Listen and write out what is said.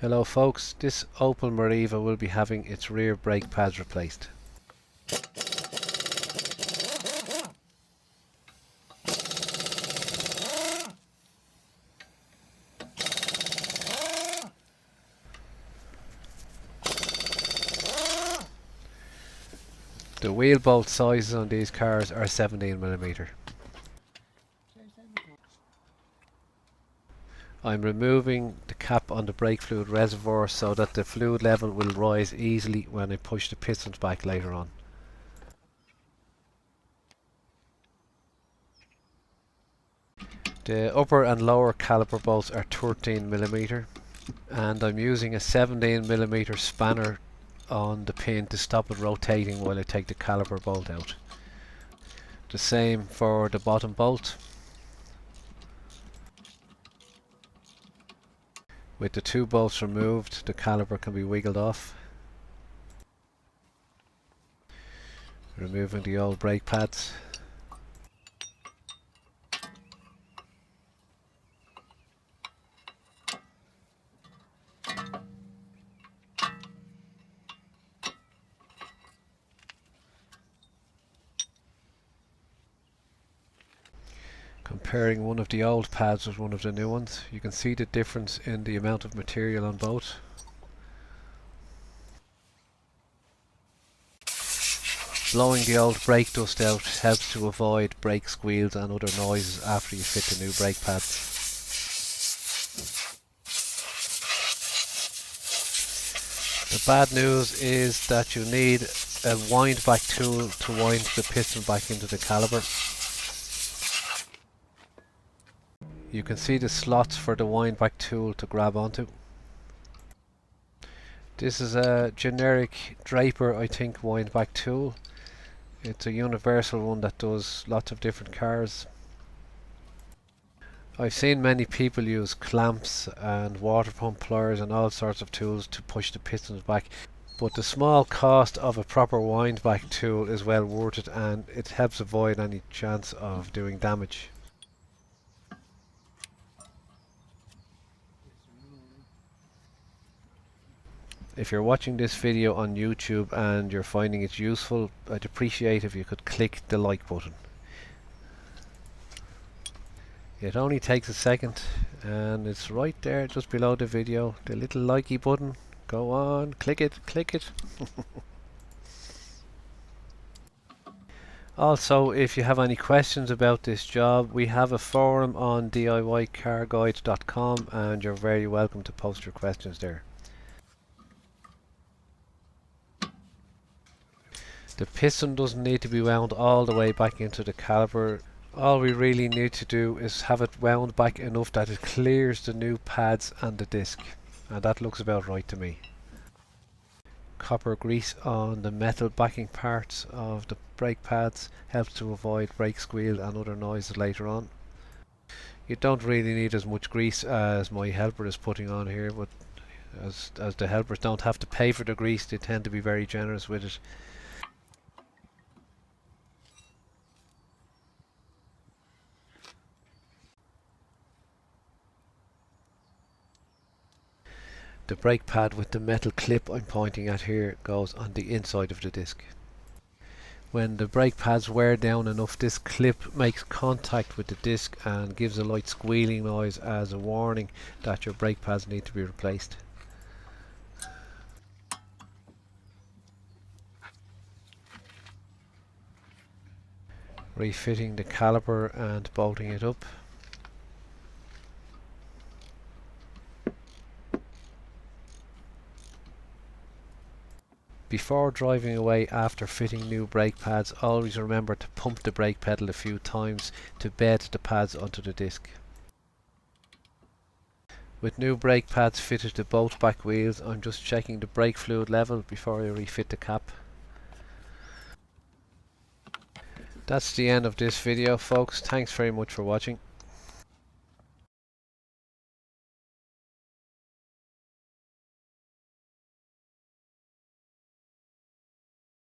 Hello folks, this Opel Meriva will be having its rear brake pads replaced. The wheel bolt sizes on these cars are 17mm. I'm removing the cap on the brake fluid reservoir so that the fluid level will rise easily when I push the pistons back later on. The upper and lower caliper bolts are 13mm and I'm using a 17mm spanner on the pin to stop it rotating while I take the caliper bolt out. The same for the bottom bolt. With the two bolts removed, the caliper can be wiggled off. Removing the old brake pads. Comparing one of the old pads with one of the new ones, you can see the difference in the amount of material on both. Blowing the old brake dust out helps to avoid brake squeals and other noises after you fit the new brake pads. The bad news is that you need a wind back tool to wind the piston back into the caliper. You can see the slots for the wind back tool to grab onto. This is a generic Draper, I think, wind back tool. It's a universal one that does lots of different cars. I've seen many people use clamps and water pump pliers and all sorts of tools to push the pistons back, but the small cost of a proper wind back tool is well worth it, and it helps avoid any chance of doing damage. If you're watching this video on YouTube and you're finding it useful, I'd appreciate if you could click the like button. It only takes a second and it's right there just below the video, the little likey button. Go on, click it, click it. Also, if you have any questions about this job, we have a forum on DIYcarguide.com and you're very welcome to post your questions there. The piston doesn't need to be wound all the way back into the caliper. All we really need to do is have it wound back enough that it clears the new pads and the disc, and that looks about right to me. Copper grease on the metal backing parts of the brake pads helps to avoid brake squeal and other noises later on. You don't really need as much grease as my helper is putting on here, but as the helpers don't have to pay for the grease, they tend to be very generous with it. The brake pad with the metal clip I'm pointing at here goes on the inside of the disc. When the brake pads wear down enough, this clip makes contact with the disc and gives a light squealing noise as a warning that your brake pads need to be replaced. Refitting the caliper and bolting it up. Before driving away after fitting new brake pads, always remember to pump the brake pedal a few times to bed the pads onto the disc. With new brake pads fitted to both back wheels, I'm just checking the brake fluid level before I refit the cap. That's the end of this video, folks. Thanks very much for watching.